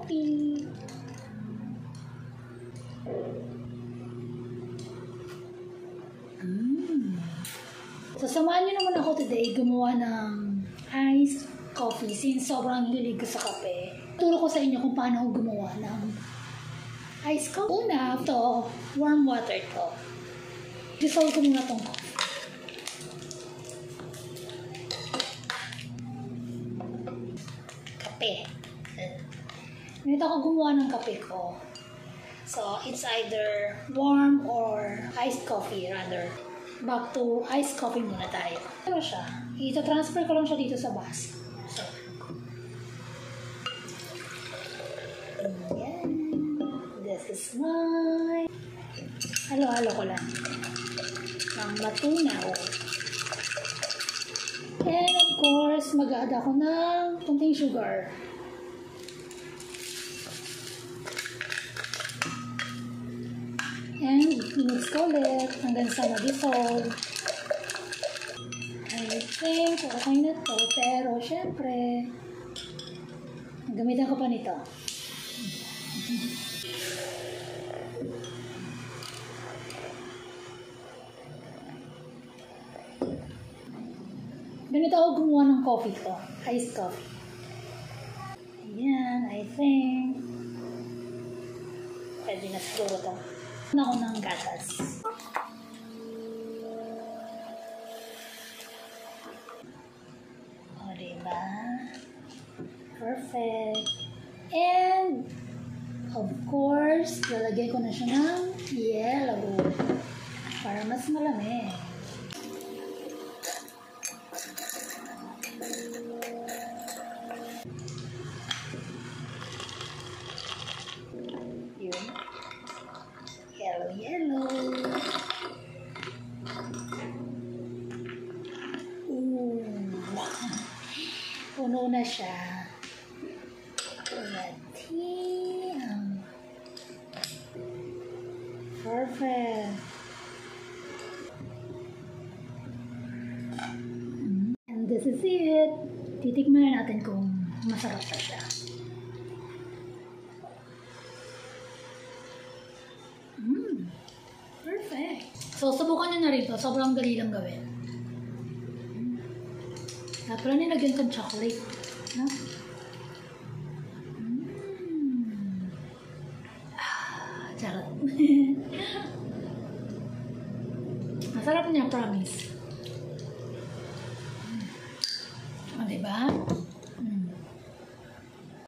coffee. So, samahan nyo naman ako today gumawa ng iced coffee since sobrang hilig ko sa kape. Turo ko sa inyo kung paano ako gumawa ng iced coffee. Una, ito, warm water to. Dissolve ko muna itong coffee. Kape. Ganito ako gumawa ng kape ko. So, it's either warm or iced coffee rather. Back to iced coffee muna tayo. Ano siya? Ito-transfer ko lang siya dito sa baso. So, ayan. This is my... Halo-halo ko lang. Ng matunaw. And of course, mag-add ako ng konting sugar. And mix ko ulit hanggang sa mag-dissolve. I think okay na to. Pero syempre, gamitan ko pa nito. Ganito ako gumawa ng coffee ko. Iced coffee. Ayan, I think pwede na siguro ito. Ako ng gatas. O, diba? Perfect. And, of course, lalagay ko na siya ng yellow para mas malamig. Yun. Yellow. Puno na siya. Perfect. And this is it. Titikman na natin kung masarap pa siya. Perfect. So, subukan nyo na rin ito. Sobrang dali lang gawin. Dapat pala nilagyan kang chocolate. No? Charot. Masarap niya, promise. O, diba?